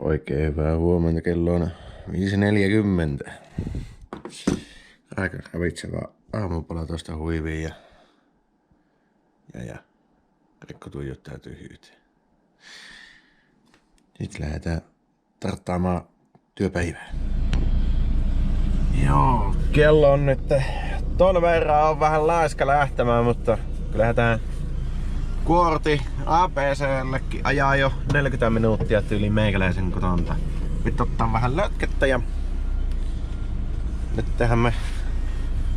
Oikein hyvää huomenta, kello on 5.40. Aika ravitseva aamupala tosta huiviin ja Rekko tuijottaa tyhjyyteen. Sitten lähdetään tarttaamaan työpäivää. Joo, kello on nyt ton verran on vähän laiska lähtemään, mutta lähdetään kuorti ABC:llekin ajaa jo 40 minuuttia tyyliin meikäläisen kotonta. Nyt ottaa vähän lötkettä ja nyt tehdään me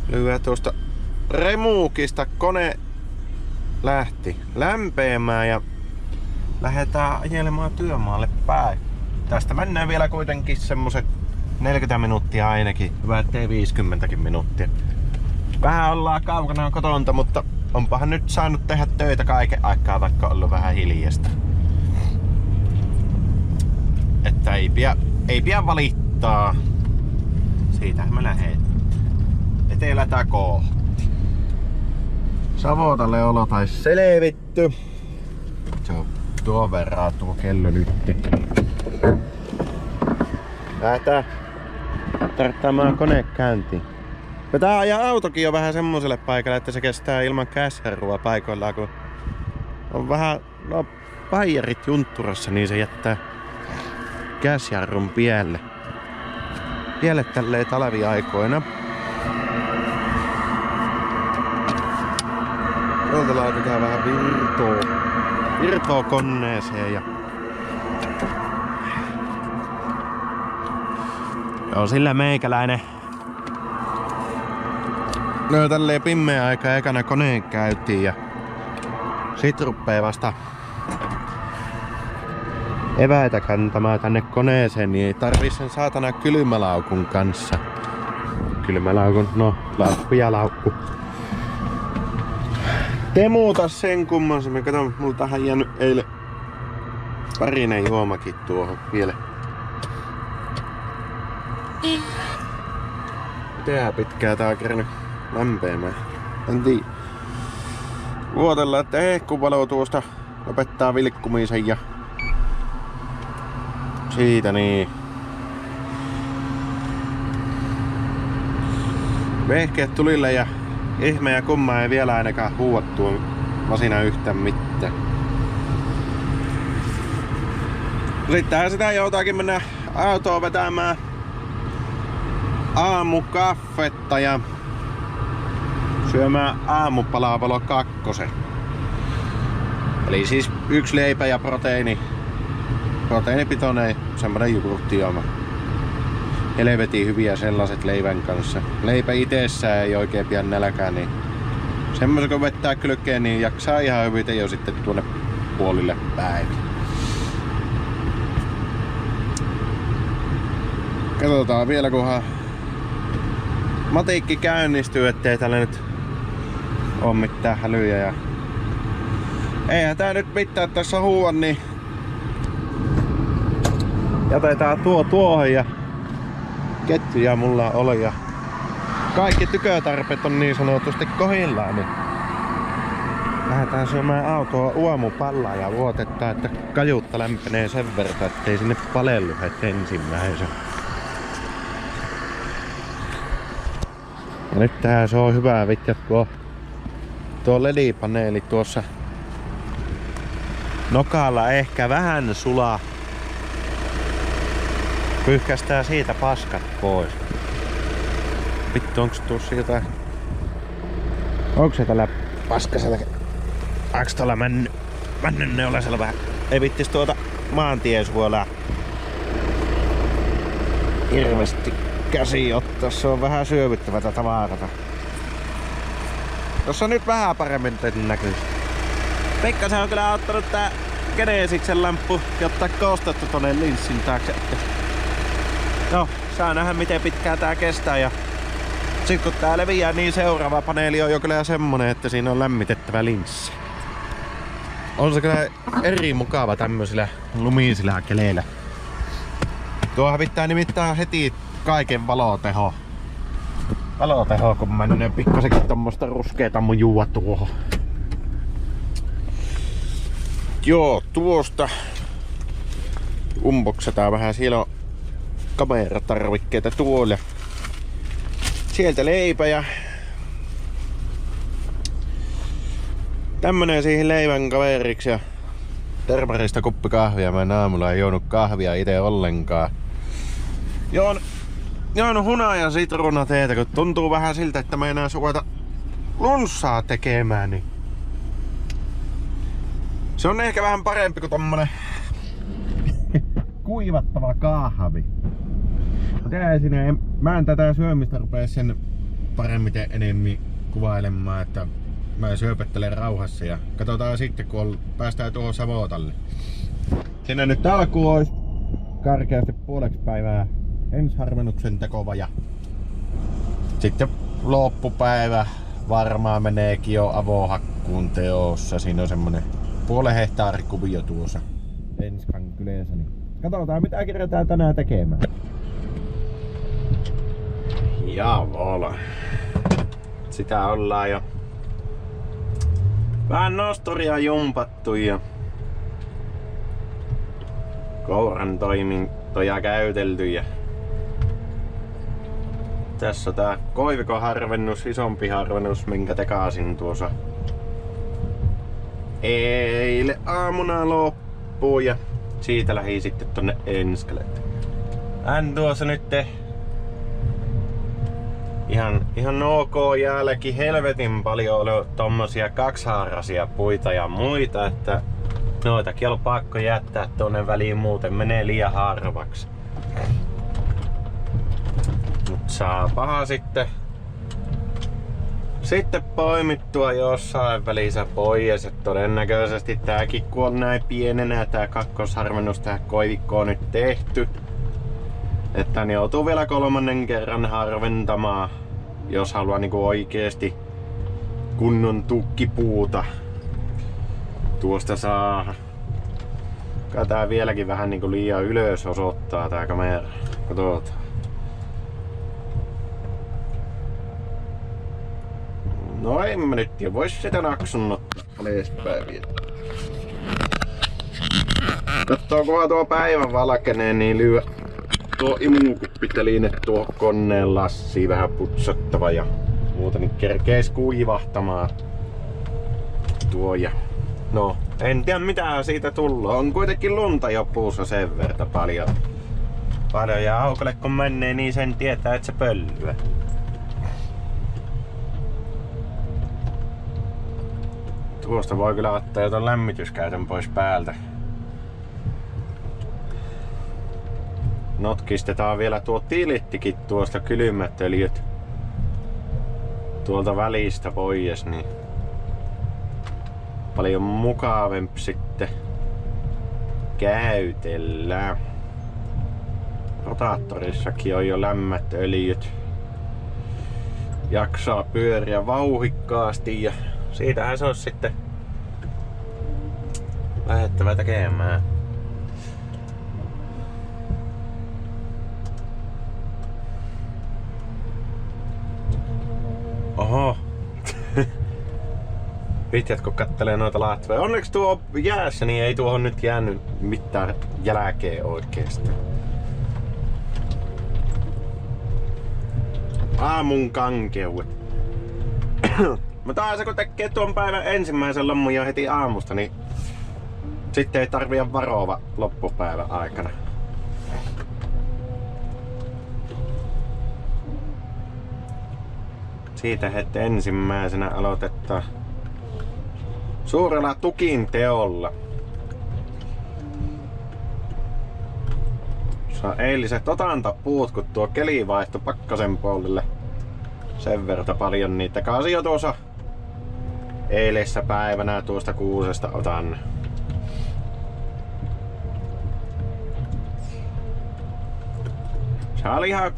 lyhyä tuosta remuukista. Kone lähti lämpeämään ja lähdetään ajelemaan työmaalle päin. Tästä mennään vielä kuitenkin semmoset 40 minuuttia ainakin, hyvä ettei 50 minuuttia. Vähän ollaan kaukana kotonta, mutta onpahan nyt saanut tehdä töitä kaiken aikaa, vaikka on ollut vähän hiljasta. Että ei pidä valittaa. Siitähän me lähdetään. Etelätä kohti. Savotalle olo taisi selvitty. Se on tuon verran tuo kello nyt. Lähdetään tarttaamaan kone käyntiin. Tää ajaa autokin jo vähän semmoselle paikalle, että se kestää ilman käsjarrua paikoillaan, kun on vähän paijarit juntturassa, niin se jättää käsjarrun pielle. Pielle tälleen talviaikoina. Tuolta laitetaan vähän virtoa koneeseen ja joo, sillä meikäläinen. No tälleen pimmeä aika ekana koneen käytiin ja sit ruppee vasta eväitä kantamaan tänne koneeseen, niin ei tarvii sen saatana kylmälaukun kanssa. Kylmälaukun, no laukku ja laukku. Temuta sen kummansemmin. Kato, multahan jäänyt eilen parinen juomakin tuohon vielä. Mitenhän pitkää tää on kerännyt lämpeämään. En tiedä. Luotellaan, että hehkuvalo tuosta lopettaa vilkkumisen ja siitä niin. Vehkeet tulille ja ihme ja kumma ei vielä ainakaan huuattua masina yhtään mitään. Sittenhän sitä joutaakin mennä autoon vetämään aamukaffetta ja syömään aamupalaa valo 2. Eli siis 1 leipä ja proteiinipitoinen semmonen jogurttijuoma. Helvetin hyviä sellaiset leivän kanssa. Leipä itsessään ei oikein pian nälkää, niin semmoisen kun vettää kylkeen, niin jaksaa ihan hyvin jo sitten tuonne puolille päiville. Katsotaan vielä kunhan matikki käynnistyy, ettei tällä nyt oo mitään hälyjä. Ja eihän tää nyt mitään tässä huua, niin jätetään tuohon ja ketjuja mulla oli ja kaikki tykötarpeet on niin sanotusti kohdillaan, niin lähdetään syömään autoa uomupallaa ja luotetaan, että kajuutta lämpenee sen verran, ettei sinne palellu heti ensimmäisen. Ja nyt tähän se on hyvä vittu, kun tuo LED-paneeli tuossa nokalla ehkä vähän sulaa. Pyyhkästää siitä paskat pois. Vittu, onks tuossa jotain? Onks se tällä paskasella? Onks tuolla männynneolasella vähän? Ei vittis tuota maantiesuolaa hirveesti käsi ottaa. Se on vähän syövyttävää tavarata. Tossa on nyt vähän paremmin näkyy. Pikkasen on kyllä ottanut tää Genesiksen lamppu jotta koostettu tonne linssin taakse. No, saa nähdä miten pitkään tää kestää ja sit kun tää leviää niin seuraava paneeli on jo kyllä semmonen, että siinä on lämmitettävä linssi. On se kyllä eri mukava tämmöisillä lumisilla keleillä. Tuo hävittää nimittäin heti kaiken valoteho. Valoteho kun menee pikkasenkin tommoista ruskeeta mujua tuohon. Joo, tuosta unboxataan vähän. Siellä on kameratarvikkeita tuolla. Sieltä leipä ja tämmönen siihen leivän kaveriksi ja termarista kuppi kahvia. Mä en aamulla ei juonut kahvia ite ollenkaan. Joon huna ja sitruunateetä, kun tuntuu vähän siltä, että mä enää suota lunssaa tekemään, niin se on ehkä vähän parempi kuin tommonen kuivattava kahvi. Mä en tätä syömistä rupea sen paremmin enemmän kuvailemaan, että mä syöpettelen rauhassa ja katsotaan sitten kun päästään tuohon Savotalle. Siinä nyt alkuun olisi karkeasti puoleksi päivää ensiharvennuksen tekova ja sitten loppupäivä varmaan meneekin jo avohakkuun teossa. Siinä on semmonen puolen hehtaarikuvio tuossa Enskan kyleensä. Niin katsotaan mitä kirjoitetaan tänään tekemään. Javola. Sitä ollaan jo vähän nosturia jumpattu ja kouran toimintoja käytelty ja tässä on tää koivikoharvennus, isompi harvennus, minkä tekaasin tuossa eilen aamuna loppuun ja siitä lähdin sitten tonne Enskalle. Hän tuossa nyt ihan ok jälki, helvetin paljon oli tommosia kaksihaarasia puita ja muita, että noitakin on pakko jättää tonne väliin, muuten menee liian harvaksi. Mut saapahan sitten poimittua jossain välissä pois, että todennäköisesti tääkin kun on näin pienenä tää kakkosharvennus tähän koivikkoon nyt tehty, että ne joutuu vielä 3. kerran harventamaan, jos haluaa niinku oikeesti kunnon tukkipuuta tuosta saada. Tää vieläkin vähän niinku liian ylös osoittaa tää kamera. Katsotaan. No en mä nyt jo vois sitä naksun ottaa alaspäin vielä. Kattoo kunhan tuo päivän valkenee, niin lyö tuo imukuppi tuo koneen lassiin vähän putsattava ja muuta, niin kerkeis kuivahtamaan tuo ja no en tiedä mitä siitä tullaan. On kuitenkin lunta jo puussa sen verran paljon ja aukolle kun menee niin sen tietää että se pöllyä. Tuosta voi kyllä ottaa jo ton lämmityskäytön pois päältä. Notkistetaan vielä tuo tilittikin tuosta kylmät öljyt tuolta välistä pois, niin paljon mukavempi sitten käytellään. Rotaattorissakin on jo lämmät öljyt. Jaksaa pyöriä vauhikkaasti ja siitähän se on sitten lähdettävä tekemään. Oho. Vitjat kun kattelee noita latvoja. Onneksi tuo jäässä niin ei tuohon nyt jäänyt mitään jälkeä oikeesti. Aamun kankeudet. Mä taas kun tekee tuon päivän ensimmäisen lammun jo heti aamusta, niin sitten ei tarvitse varoa loppupäivän aikana. Siitä heti ensimmäisenä aloitetaan suurella tukin teolla. Saa eiliset otantapuut, kun tuo keli vaihtui pakkasen puolelle sen verran paljon niitä kaasi jo tuossa eilisessä päivänä tuosta kuusesta otan. Se oli ihan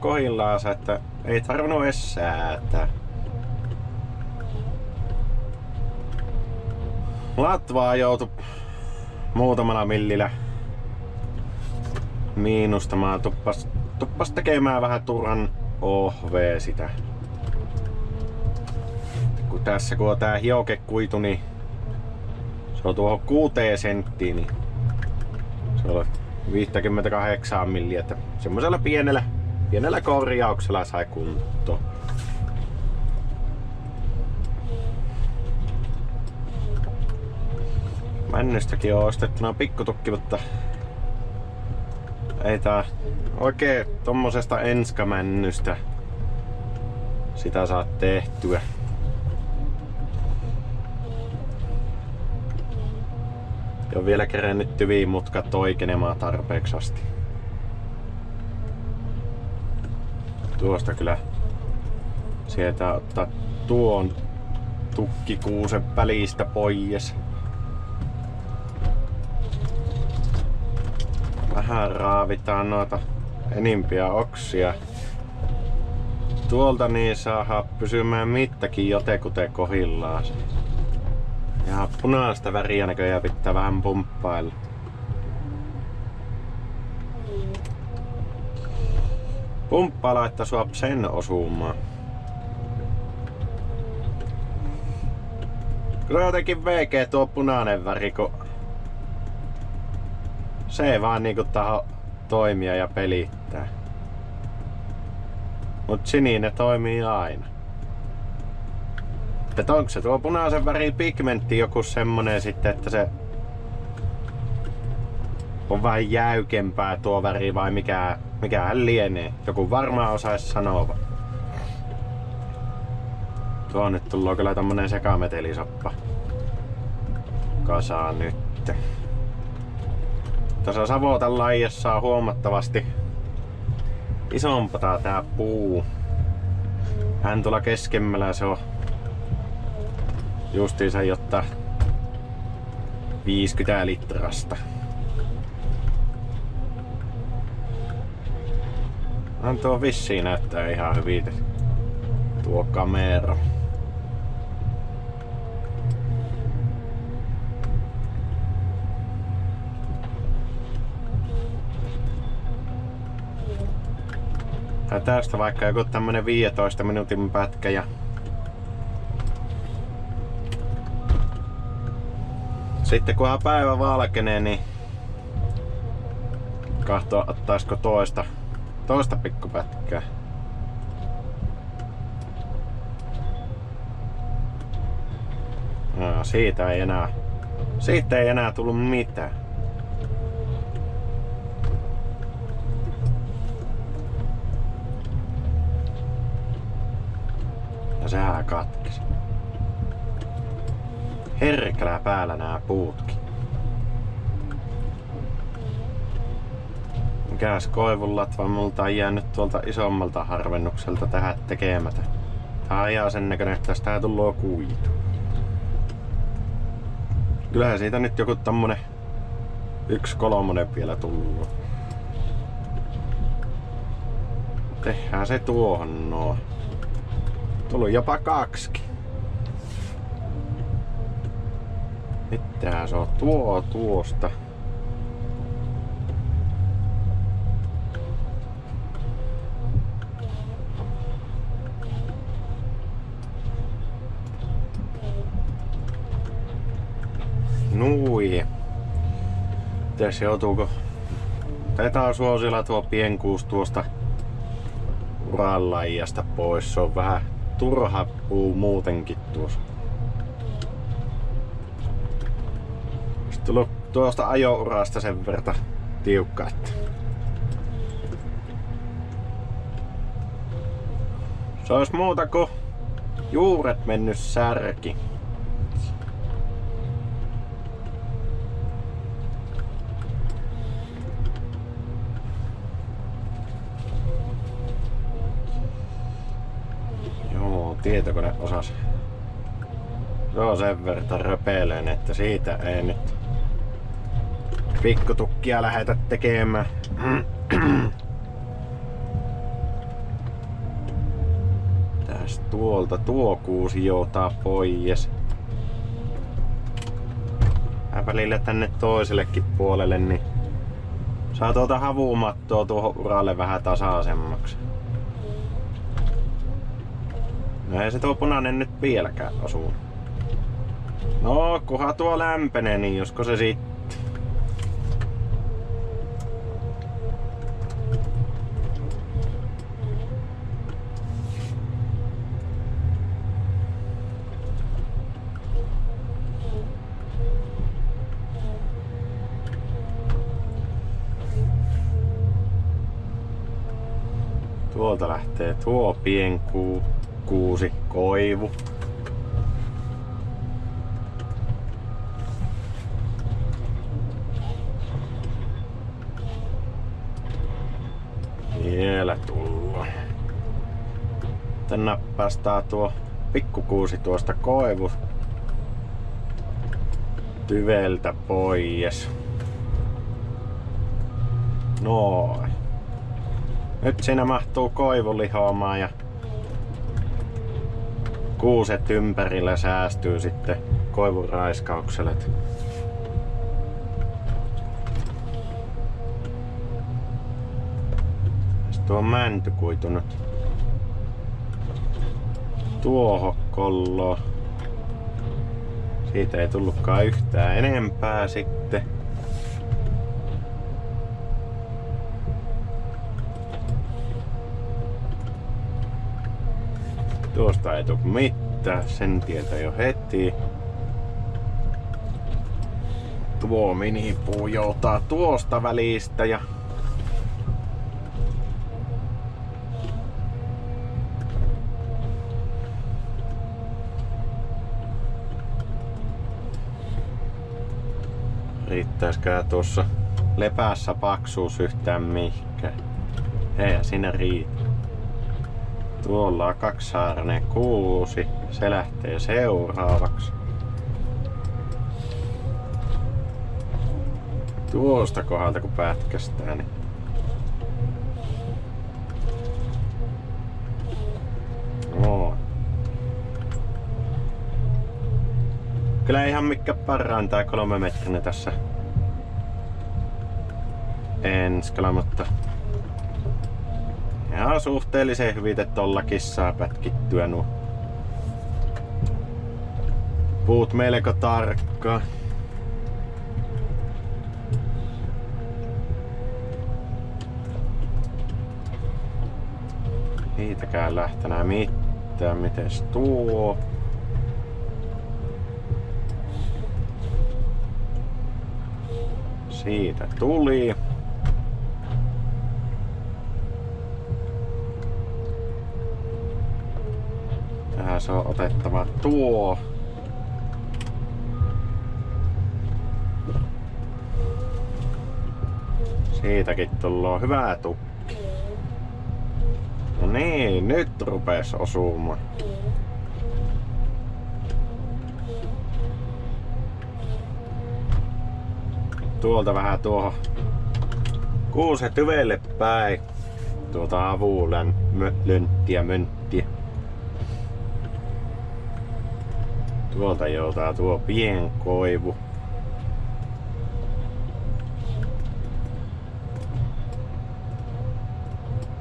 kohillaansa, että ei tarvinnut edes säätää. Latvaa joutui muutamalla millillä miinustamaan. Tuppas tekemään vähän turhan ohvee sitä. Kun on tää hiokekuitu, niin se on tuohon 6 senttiin. Niin Se on 58 milliä, että semmosella pienellä korjauksella sai kuntoon. Männystäkin on ostettuna pikkutukki, mutta ei tää oikein tommosesta enskamännystä sitä saa tehtyä. Ja on vielä kerennyt tyviin mutkat oikeenemaan tarpeeksi asti. Tuosta kyllä sieltä ottaa tuon tukkikuusen välistä pois. Vähän raavitaan noita enimpiä oksia. Tuolta niin saadaan pysymään mittakin jotekuten kohillaan. Ja punaista väriä näköjään pitää vähän pumppailla. Pumppailla, että saa sen osumaan. Kyllä jotenkin veikeä tuo punainen väri, kun se ei vaan niinku taho toimia ja pelittää. Mut sininen toimii aina. Et onko se tuo punaisen värin pigmentti joku semmonen sitten, että se on vähän jäykempää tuo väri vai mikähän lienee? Joku varmaan osais sanoa. Tuo nyt tullut kyllä tommonen sekametelisoppa kasaan nyt. Tässä Savotan laijassa on huomattavasti isompaa tää puu. Hän tuolla keskemmällä se on justiinsa jotta 50 litrasta. Tuo vissiin näyttää ihan hyvin tuo kamera. Tai tästä vaikka joku tämmönen 15 minuutin pätkä ja sitten kunhan päivä valkenee, niin katsoa ottaisko toista pikkupätkää. No, siitä ei enää tullut mitään. Ja sehän katkesi. Herkkälää päällä nää puutkin. Mikäs koivunlatva multa on jäänyt tuolta isommalta harvennukselta tähän tekemättä. Tää ajaa sen näköinen, että tästä tullut kuitu. Kyllähän siitä nyt joku tommonen 1/3 vielä tullut. Tehdään se tuohon noin. Tullut jopa 2. Mitähän se on tuosta? Nui. Mitäs joutuuko? Taitaa suosilla tuo pienkuus tuosta uranlaijasta pois. Se on vähän turha puu muutenkin tuossa. Sitten tullut tuosta ajourasta sen verran tiukka, että se olisi muuta kuin juuret mennyt särki. Tietokone osas. Se on sen verran röpelöinen, että siitä ei nyt pikkutukkia lähetä tekemään. Tästä tuolta tuo kuusi joutaa pois. Vähän välillä tänne toisellekin puolelle, niin saa tuota havumattoa tuohon uralle vähän tasaisemmaksi. No ei se tuo punainen nyt vieläkään osu. No kunhan tuo lämpenee, niin josko se sitten. Tuolta lähtee tuo pienkuusi koivu. Vielä tullaan. Tän nappastaa tuo pikkukuusi tuosta koivu tyveltä pois. Noin. Nyt siinä mahtuu koivu lihoamaan ja kuuset ympärillä säästyy sitten koivun raiskaukselle. Tuo on mäntykuitu nyt tuohon kolloon. Siitä ei tullutkaan yhtään enempää sitten. Tuosta ei tule mitään, sen tietää jo heti. Tuo minipuu joutaa tuosta välistä ja riittäisikö tuossa lepäässä paksuus yhtään mihinkään? Ei siinä riitä. Tuolla on kaksisaarinen kuusi. Se lähtee seuraavaksi. Tuosta kohdalta kun pätkästään, niin no. Kyllä ihan mikä parhaan tää 3 metrinen tässä enskala, mutta ihan suhteellisen hyvin, että tollakin saa pätkittyä nuo puut melko tarkkaan. Niitäkään lähtenää mitään. Mites tuo? Siitä tuli. Tähän se on otettava tuo. Siitäkin tullaan hyvää tukki. No niin, nyt rupes osumaan. Tuolta vähän tuohon kuusen tyvelle päin. Tuota avulän mönttiä. Tuolta joutaa tuo pienkoivu.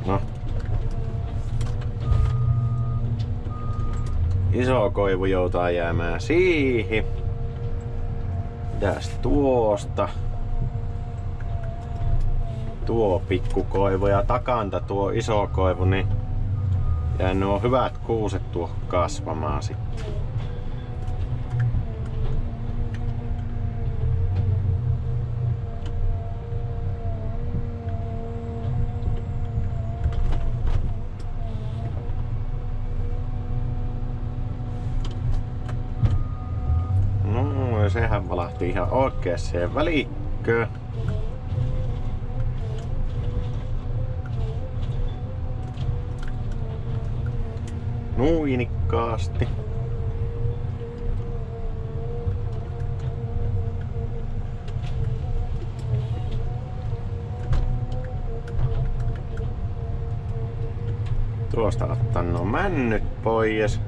No. Iso koivu joutaa jäämään siihen. Mitäs tuosta? Tuo pikkukoivu ja takanta tuo iso koivu, niin jää nuo hyvät kuuset tuohon kasvamaan sitten. No, sehän valahti ihan oikeeseen välikköön. Nuinikkaasti. Tuosta ottaa nuo männyt pois.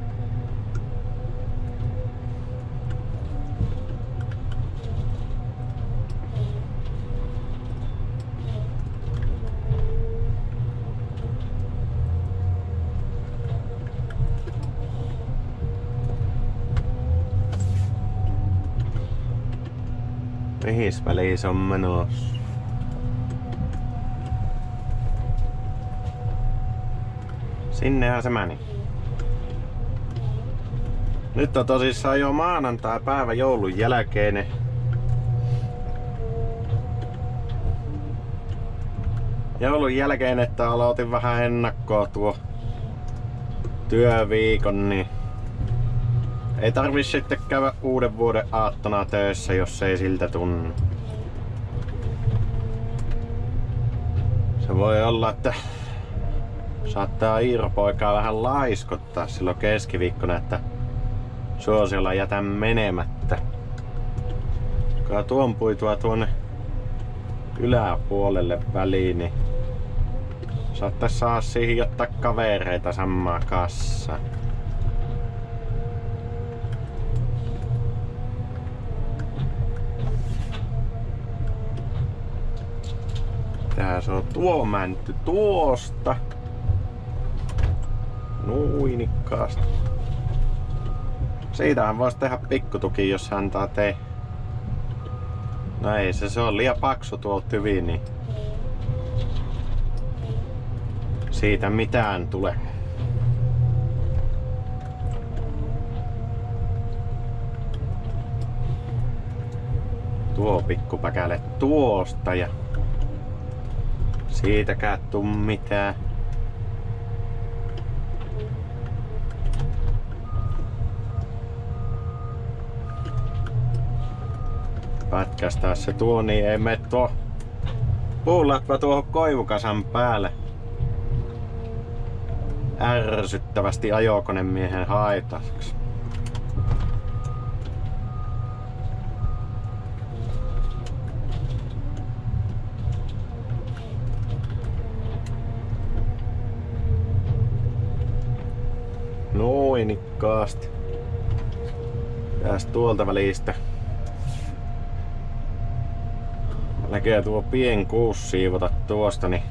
Mihis väliin se on menossa? Sinnehän se meni. Nyt on tosissaan jo maanantai päivä joulun jälkeinen. joulun jälkeen, että aloitin vähän ennakkoa tuo työviikon, niin ei tarvi sitten käydä uuden vuoden aattona töissä, jos ei siltä tunnu. Se voi olla, että saattaa Iiro-poikaa vähän laiskottaa silloin keskiviikkona, että suosiolla jätän menemättä. Kun tuon puitua tuonne yläpuolelle väliin, niin saattais saada siihen ottaa kavereita samaa kassa. Tää se on tuo mänty tuosta. Nuinikkaasti. Siitähän voisi tehdä pikkutuki, jos antaa tehdä. No ei se on liian paksu tuolta hyvin, niin siitä mitään tule. Tuo pikkupäkäle tuosta ja siitäkään tuu mitään. Pätkästää se tuo, niin ei mene tuo puulatva tuohon koivukasan päälle ärsyttävästi ajokonemiehen haitaksi. Noinikkaasti. Tästä tuolta välistä. Näkee tuo pien kuusi siivota tuosta, niin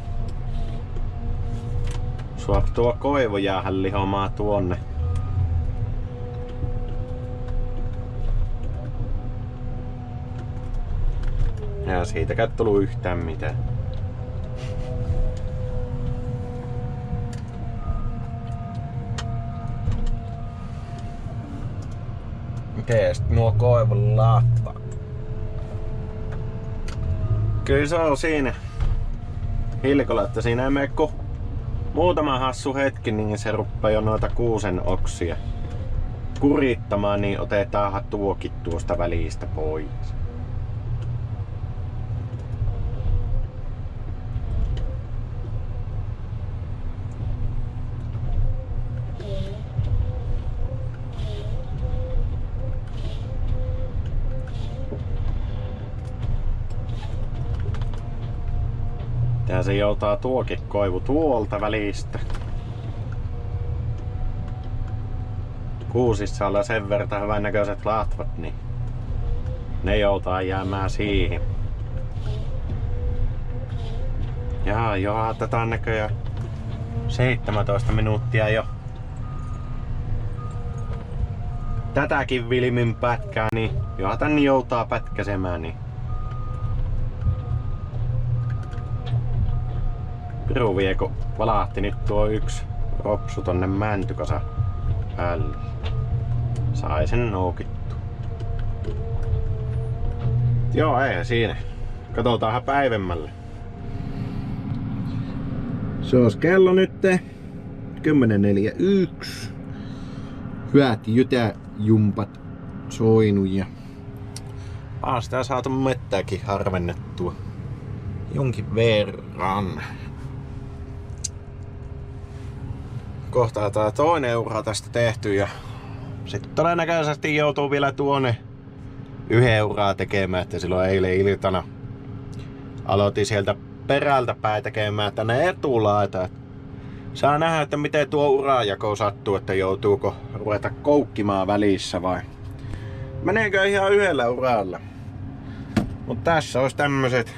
suop tuo koivu jäähän lihomaa tuonne. Ja siitäkään tullut yhtään mitään. Mites nuo koivun latva? Kyllä se on siinä hilkolla, että siinä ei mene kuin muutama hassu hetki, niin se ruppaa jo noita kuusen oksia kurittamaan, niin otetaan tuokin tuosta välistä pois. Ja se joutaa tuokin koivu tuolta välistä. Kuusissa on sen verran hyvän näköiset latvat, niin ne joutaa jäämään siihen. Ja tätä on näköjään 17 minuuttia jo. Tätäkin vilmin pätkää, niin tän joutaa pätkäsemään, niin piru vie, kun valahti nyt tuo yksi ropsu tonne mäntykasan päälle. Sai sen noukittu. Joo, ei siinä. Katsotaanhan päivemmälle. Se olisi kello nyt 10.41. Hyvät jytäjumpat soinut ja sitä saatu mettääkin harvennettua jonkin verran. Kohta tää toinen ura tästä tehty ja sitten todennäköisesti joutuu vielä tuonne yhden euraa tekemään, että silloin eilen iltana aloitin sieltä perältä päin tekemään tänne etulaita. Saa nähdä, että miten tuo urajako sattuu, että joutuuko ruveta koukkimaan välissä vai meneekö ihan yhdellä uralla. Mut tässä olisi tämmöset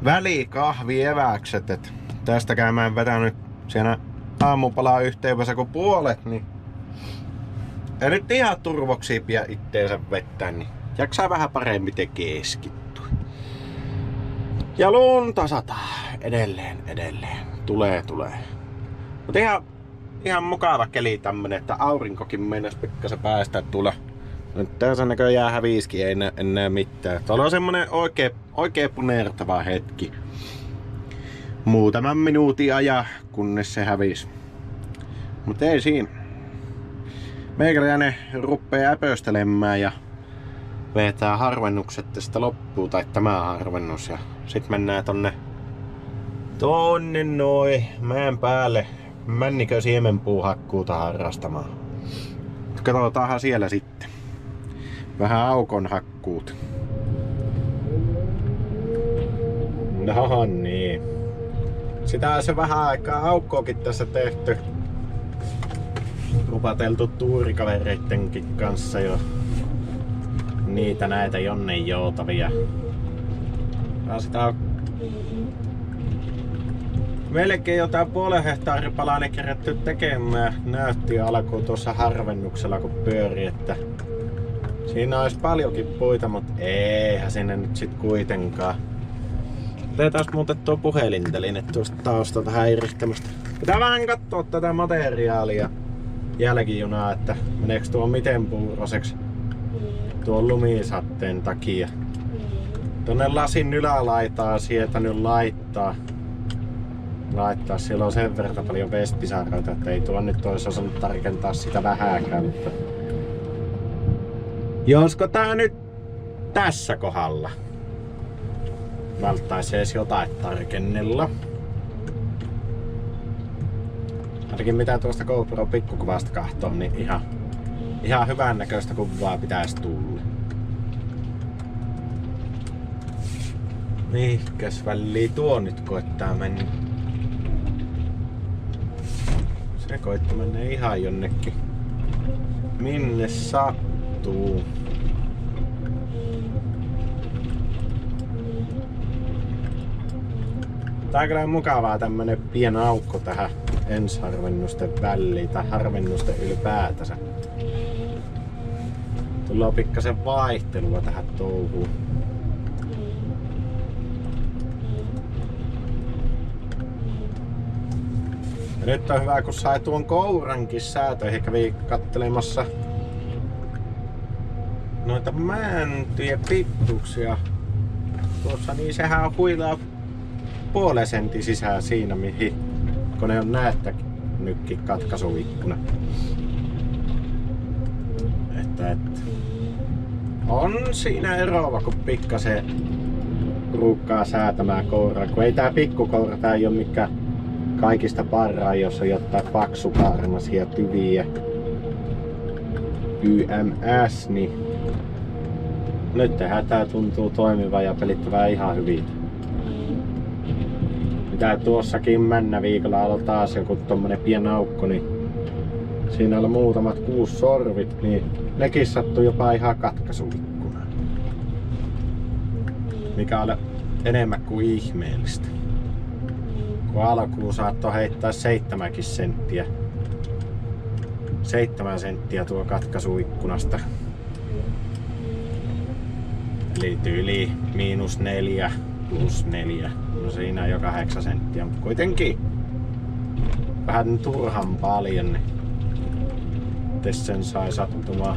välikahvieväkset, että tästäkään mä en vetänyt siinä aamupalaa yhteydessä kuin puolet, niin ei nyt ihan turvoksi pidä itteensä vetää, niin jaksaa vähän paremmin keskittyä. Ja lunta sataa edelleen. Tulee. Mutta ihan mukava keli tämmönen, että aurinkokin meinas pikkasen päästä tulla Nyt tässä näköjään häviski, ei näe mitään. Tuolla on semmonen oikee punertava hetki. Muutaman minuutin ajan, kunnes se hävisi. Mut ei siinä. Meikäläinen ruppee äpöstelemään ja vetää harvennukset tästä loppuun, tai tämä harvennus. Ja sit mennään tonne noin mäen päälle männikö siemenpuuhakkuuta harrastamaan. Katsotaanhan siellä sitten. Vähän aukon hakkuut. No niin. Sitä on se vähän aikaa aukkoakin tässä tehty. Rupateltu tuurikavereittenkin kanssa jo. Niitä näitä jonne joutavia. Ja sitä on melkein jotain puolen hehtaaripalainen kerätty tekemään. Näytti alkuun tuossa harvennuksella kun pyöri, että siinä olisi paljonkin puita, mutta eihän sinne nyt sit kuitenkaan. Otetaan muuten tuo puhelinteline tuosta taustalta häirittämästä. Pitää vähän katsoa tätä materiaalia jälkijunaa, että meneekö tuo miten puuroseksi tuon lumisatteen takia. Tuonne lasin ylälaitaan sietänyt laittaa. Siellä on sen verran paljon vesipisaroita, että ei tuo nyt olisi osannut tarkentaa sitä vähääkään. Mutta josko tää nyt tässä kohdalla välttäisi edes jotain tarkennella. Ainakin mitä tuosta GoPro pikkukuvasta kahtoo, niin ihan hyvän näköistä kuvaa pitäisi tulla. Mihinkäs väliin tuo nyt koittaa mennä? Se koittaa mennä ihan jonnekin. Minne sattuu? Tää on kyllä mukavaa tämmönen pieni aukko tähän ensiharvennusten väliin tai harvennusten ylipäätänsä. Tulee pikkasen vaihtelua tähän touhuun. Ja nyt on hyvä kun sai tuon kourankin säätöihin, kävi kattelemassa noita mäntyjen pituuksia tuossa, niin sehän huilaa puolen sentin sisään siinä, mihin kun ne on näyttänytkin katkaisuikkuna. Että on siinä eroa, kun pikkasen ruukkaa säätämään kouraa. Kun ei tää pikkukoura, tää ei oo mikään kaikista parhaan, jos on jotain paksukarmaisia tyviä YMS, niin nyt tää tuntuu toimivan ja pelittävän ihan hyvin. Mitä tuossakin männä viikolla aloin taas joku tommonen pieni aukko, niin siinä oli muutamat 6 sorvit, niin nekin sattui jopa ihan katkaisuikkunaan. Mikä oli enemmän kuin ihmeellistä. Kun alkuun saattoi heittää 7 senttiä. 7 senttiä tuo katkaisuikkunasta. Eli tyyli -4 +4. No siinä on jo 8 senttiä, mutta kuitenkin vähän turhan paljon, niin sen sai sattumaan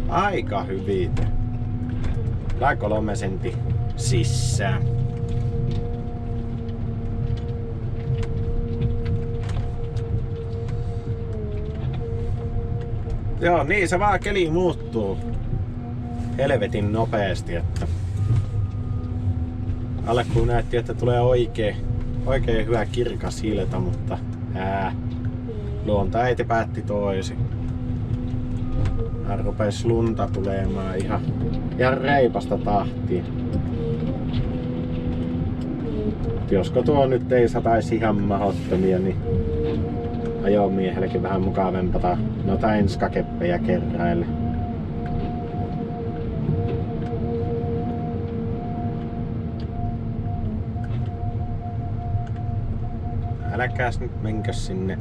aika hyvin. Vai 3 sentin sisään. Joo, niin se vaan keli muuttuu helvetin nopeasti, että alkuun näytti, että tulee oikein hyvä kirkas silta, mutta luontaäiti päätti toisin. Hän rupesi lunta tulemaan ihan reipasta tahtiin. Josko tuo nyt ei sataisi ihan mahdottomia, niin ajomiehellekin vähän mukavempata noita enskakeppejä kerraille. Äläkääs nyt menkäs sinne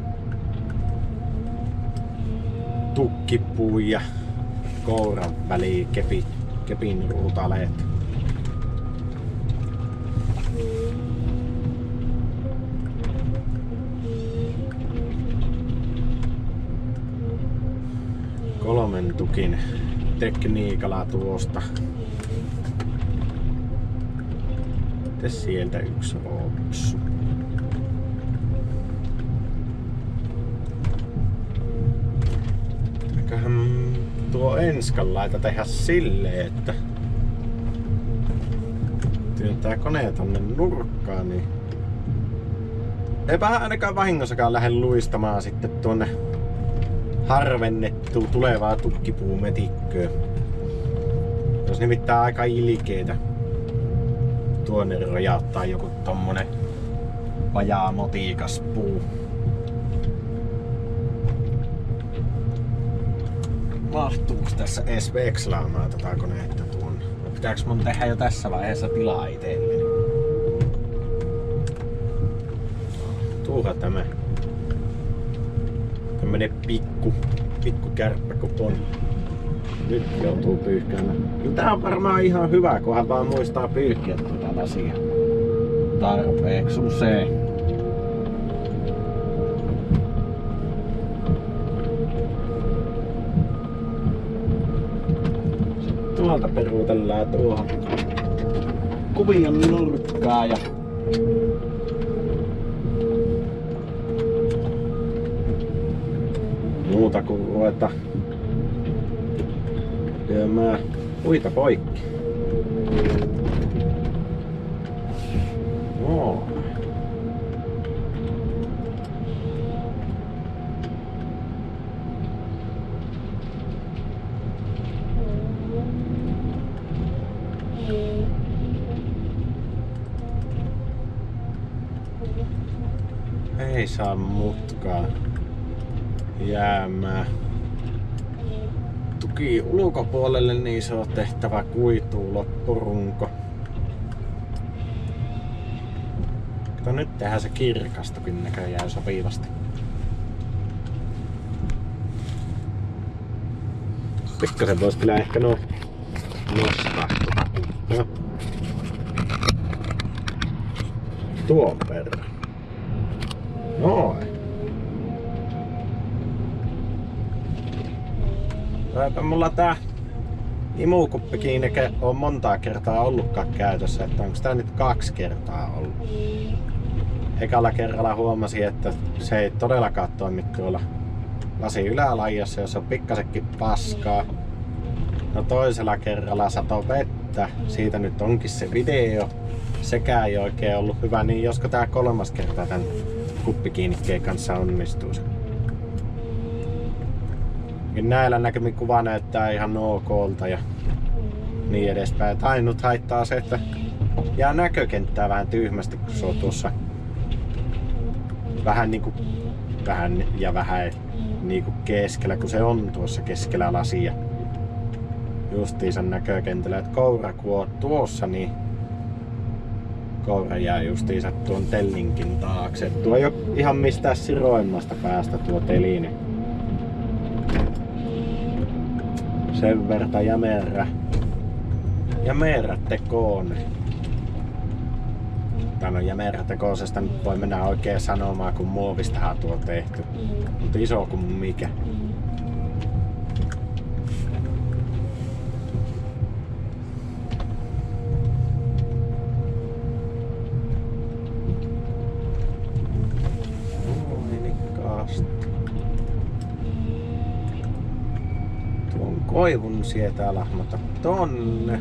tukkipuun ja kouran väliin kepin ruutaleet. Kolmen tukin tekniikalla tuosta. Mites sieltä yksi opsu? Eiköhän tuo enskan laita tehdä silleen, että työntää koneen tonne nurkkaan, niin eipä ainakaan vahingossakaan lähde luistamaan sitten tuonne harvennettua tulevaa tukkipuumetikköä. Jos nimittäin aika ilkeetä tuonne rojauttaa joku tommonen vajaa motiikas puu. Mahtuuko tässä edes vekslaamaan tätä koneetta tuonne? Pitääks mun tehdä jo tässä vaiheessa tilaa itelleni? Tuuha tämä. Tämmönen pikku kärppä kun on. Nyt joutuu pyyhkäämään. Tää on varmaan ihan hyvä, kunhan vaan muistaa pyyhkiä tuota lasia tarpeeksi usein. Sitten tuolta peruutellaan tuohon kuvion nurkkaan ja muuta kuin ruveta lyömään puita poikki. No. Ei saa mutkaa jäämään tuki ulkopuolelle, niin se on tehtävä kuituu loppurunko. Kato, nyt tehdään se kirkastukin näköjään sopivasti. Pikkasen vois kyllä ehkä nostaa tuota. Tuon verran. Noin. Mulla tää imukuppikin on montaa kertaa ollutkaan käytössä, että onko tää nyt 2 kertaa ollut. Ekalla kerralla huomasin, että se ei todellakaan toimi tuolla lasin ylälajassa, jos on pikkasenkin paskaa. No toisella kerralla sato vettä, siitä nyt onkin se video. Sekään ei oikein ollut hyvä, niin josko tää 3. kerta tän kuppikiinnikkeen kanssa onnistuisi. Näillä näkymin kuva näyttää ihan okolta ja niin edespäin. Ainut haittaa se, että jää näkökenttää vähän tyhmästi, kun se on tuossa vähän niinku keskellä, kun se on tuossa keskellä lasia. Justiinsa näkökentällä, että koura kun on tuossa, niin koura jää justiinsa tuon tellinkin taakse. Tuo ei ole ihan mistään siroimmasta päästä tuo teline. Sen verta jämerä tekoon. Tai jämerä tekoosesta nyt voi mennä oikein sanomaan, kun muovistahan tuo tehty. Mutta iso kuin mikä. Koivun sietää lahmata tonne.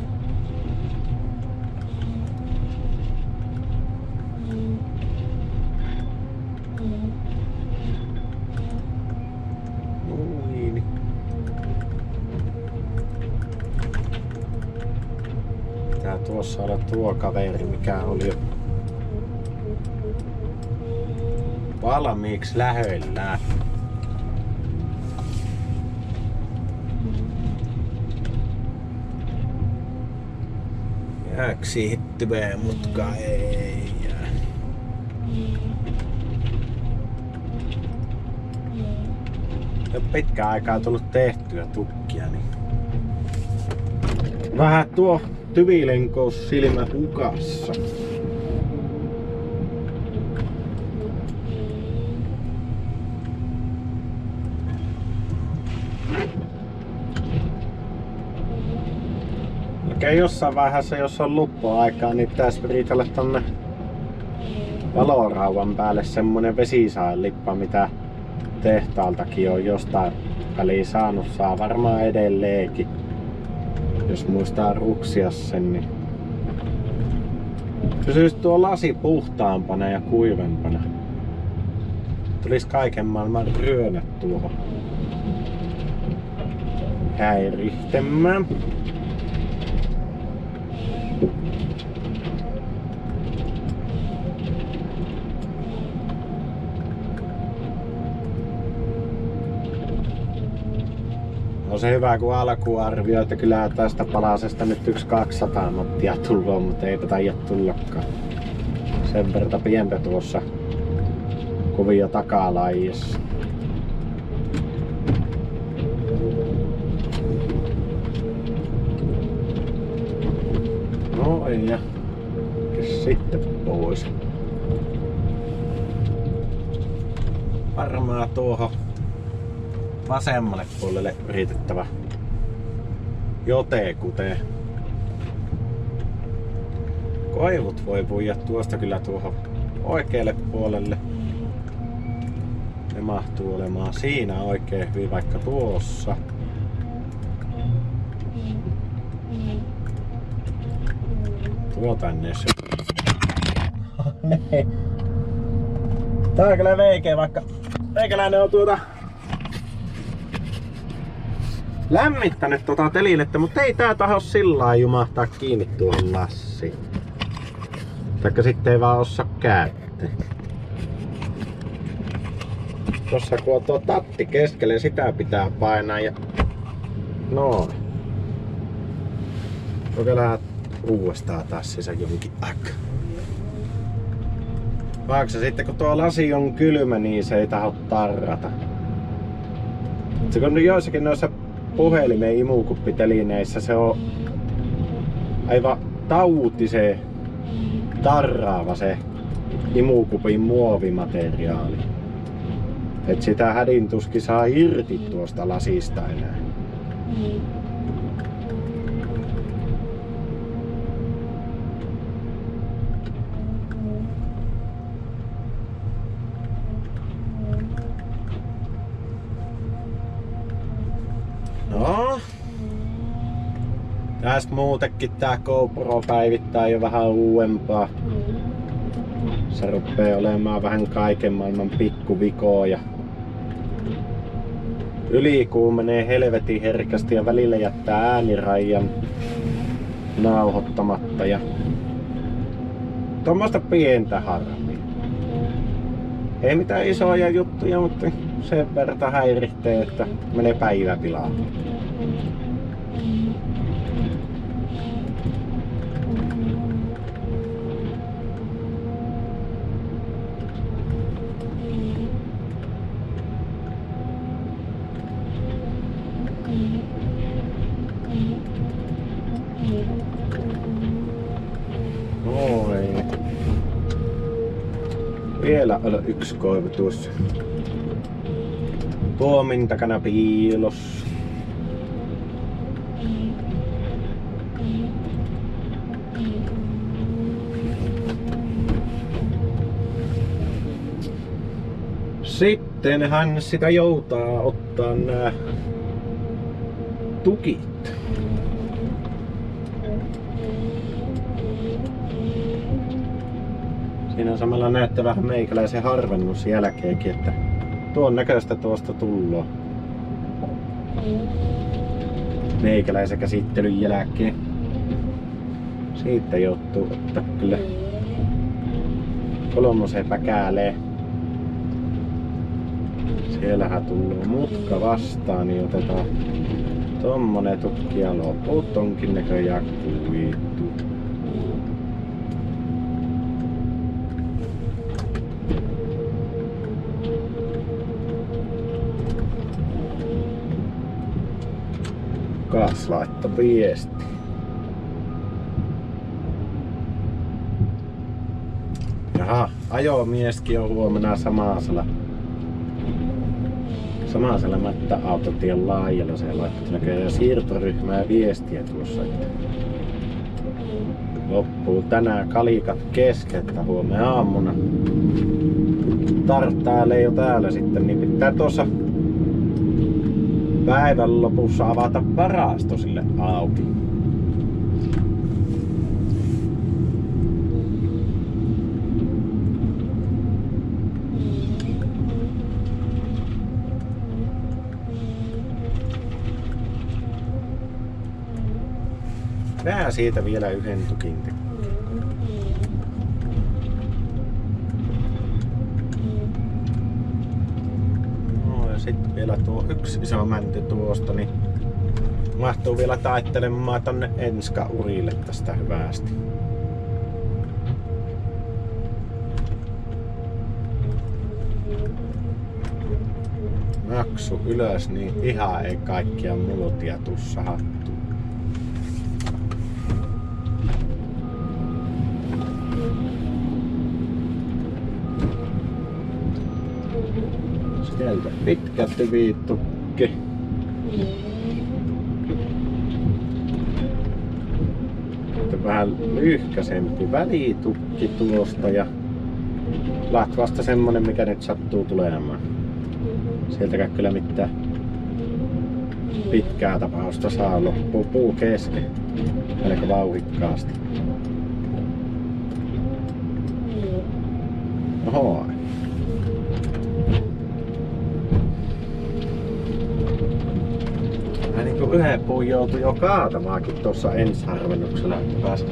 Noin. Tää tuossa olla tuo kaveri, mikä oli jo valmiiksi lähellä. Jääks siihen tyveen mutkaa? Ei jää. Jo pitkään aikaa tullut tehtyä tukkia, niin vähän tuo tyvilenkous silmä hukassa. Okei, jossain vaiheessa, jos on luppuaikaa, niin pitäisi viritellä tonne valorauvan päälle semmonen vesisaelippa, mitä tehtaaltakin on jostain väliin saanut. Saa varmaan edelleenkin. Jos muistaa ruksia sen, niin pysyisi tuo lasi puhtaampana ja kuivempana. Tulisi kaiken maailman ryönät tuohon häirihtemään. On se hyvä, kun alkuun arvioi, että kyllä tästä palasesta nyt 100-200 nottia tullut, mutta eipä taida tullakaan. Sen verran pientä tuossa kuvio takalajissa. Noin ja sitten pois. Varmaan tuohon vasemmalle puolelle yritettävä jotenkuten. Koivut voi puida tuosta kyllä tuohon oikealle puolelle. Ne mahtuu olemaan siinä oikein hyvin, vaikka tuossa. Tuo tänne se. Tää on kyllä veikeä, vaikka meikäläinen on lämmittänyt telinettä, mutta ei tää taho sillään jumahtaa kiinni tuohon lassiin. Taikka sitten ei vaan osaa käyttää. Tossa kun on tuo tatti keskelle, sitä pitää painaa ja noin. Kokeillaan uudestaan taas sisään jonkin aikaa. Vaikka sitten kun tuo lasi on kylmä, niin se ei taho tarrata. Se kun joissakin noissa puhelimen imukuppitelineissä se on aivan tautisen tarraava se imukupin muovimateriaali. Et sitä hädintuskin saa irti tuosta lasista enää. No. Tästä muutenkin tää GoPro päivittää jo vähän uudempaa. Se rupeaa olemaan vähän kaiken maailman pikkuvikoja. Ylikuumenee helvetin herkästi ja välillä jättää äänirajan nauhoittamatta ja tuommoista pientä harmia. Ei mitään isoja juttuja, mutta sen verran häiritsee, että menee päivä pilaan. Noin. Vielä on yksi koivu tuossa puomin takana piilossa. Sitten hän sitä joutaa ottaa nää tukit. Siinä on samalla näette vähän meikäläisen harvennus jälkeenkin, että tuon näköistä tuosta tulloo meikäläisen käsittelyn jälkeen. Siitä joutuu ottaa kyllä kolmosen päkääleen. Siellähän tullut mutka vastaan, niin otetaan tommonen tukki ja loput onkin näköjään kuitu. Kas laitto viesti. Jaha, ajomieskin on huomenna samaisella mättä autotien laajalla. Se laittoi näköjään siirtoryhmää viestiä tuossa. Että loppuu tänään kalikat keskeltä huomenna aamuna. Tarttailee jo täällä sitten, niin pitää tuossa päivän lopussa avata varasto sille auki. Vähän siitä vielä yhden tukin. No ja sitten vielä tuo yksi iso mänty tuosta, niin mahtuu vielä taittelemaan tonne enskaurille tästä hyvästi. Maksu ylös, niin ihan ei kaikkia multia tuu sahattua. Sieltä pitkä tyvitukki. Vähän lyhkäsempi välitukki tuosta ja vasta semmonen mikä nyt sattuu tulemaan. Sieltäkään kyllä mitään pitkää tapausta saa, loppuu puu kesken aika vauhikkaasti. Oho. Yhden puun joutui jo kaatamaakin tuossa ensiharvennuksella, että pääsi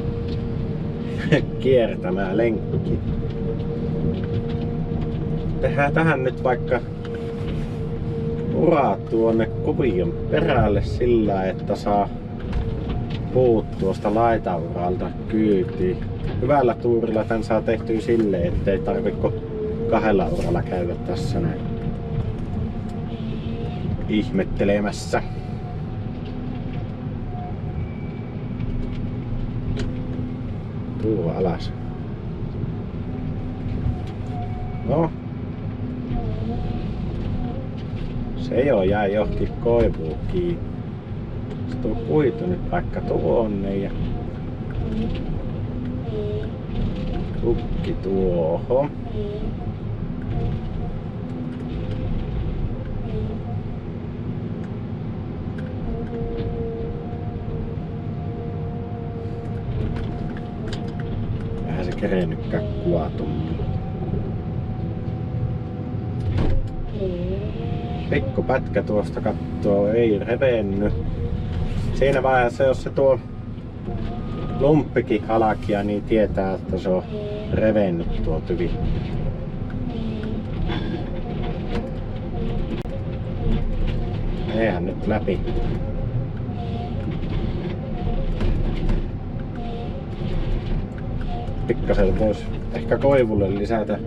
kiertämään lenkkikin. Tehdään tähän nyt vaikka urat tuonne kuvion perälle sillä, että saa puut tuosta laitauralta kyytiin. Hyvällä tuurilla tän saa tehtyä silleen, ettei tarvitko 2 uralla käydä tässä näin ihmettelemässä. Tuo alas. No. Se jo jäi johonkin koivuun kiinni. Se tuo kuitu nyt vaikka tuonne ja tukki tuohon. Vähän se kerennytkään kuvatummin. Pikku pätkä tuosta kattoo ei revenny. Siinä vaiheessa jos se tuo lumppikin halkia, niin tietää, että se on revennyt tuo tyvi. Eihän nyt läpi. Pikkasen voisi ehkä koivulle lisätä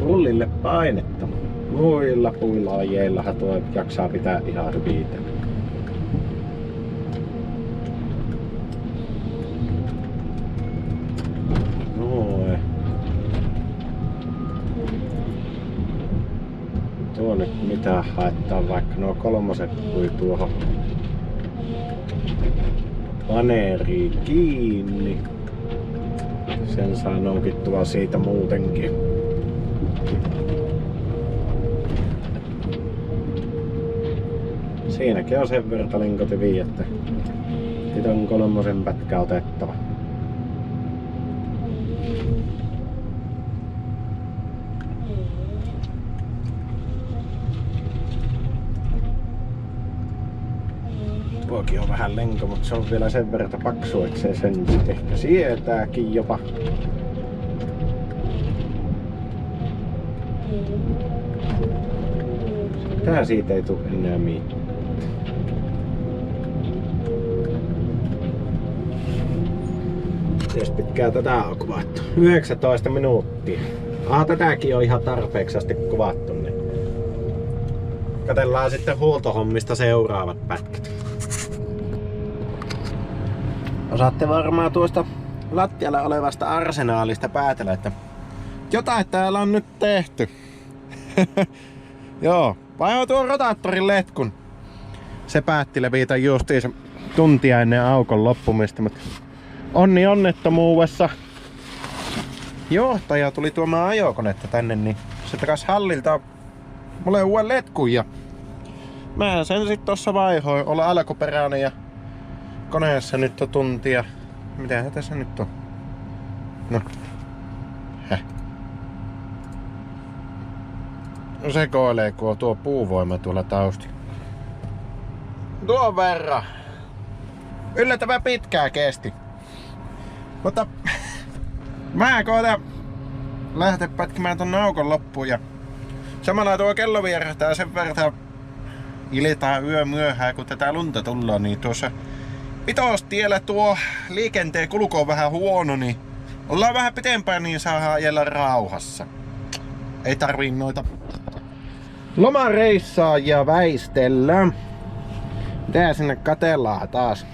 rullille painetta. Muilla puilajeillahan tuo jaksaa pitää ihan hyvin. Noin. Tuo nyt mitä haettaa, vaikka nuo 3 pui tuohon vaneeriin kiinni. Sen saa noukittua siitä muutenkin. Siinäkin on sen verran linkotyvi, että siitä on 3 pätkä otettava. Tuokin on vähän lenko, mutta se on vielä sen verran paksu, että se sen ehkä sietääkin jopa. Tää siitä ei tule enää mitään. Ties pitkää tätä on kuvattu. 19 minuuttia. Tätäkin on ihan tarpeeksi asti kuvattu. Niin. Katsellaan sitten huoltohommista seuraavat pätkät. Osaatte varmaan tuosta lattialla olevasta arsenaalista päätellä, että jotain täällä on nyt tehty. Joo, vai on tuon rotaattorin letkun. Se päätti levitä justiinsa tuntia ennen aukon loppumista, mutta onni onnettomuudessa johtaja tuli tuomaan ajokonetta tänne, niin se takas hallilta mulle uuden letkun ja mä sen sit tossa vaihoin. Olla alkuperäinen ja koneessa nyt on tuntia. Mitähän tässä nyt on? No. No sekoilee, kun on tuo puuvoima tuolla taustalla. Tuon verran. Yllättävän pitkää kesti. Mutta mä koitan lähteä pätkimään ton aukon loppuun ja samalla tuo kello vierähtää sen verran iltaa yö myöhään, kun tätä lunta tullaan, niin tuossa Vitostiellä tuo liikenteen kulku on vähän huono, niin ollaan vähän pitempään, niin saadaan ajella rauhassa. Ei tarvii noita lomareissaajia väistellä. Mitä sinne katellaan taas?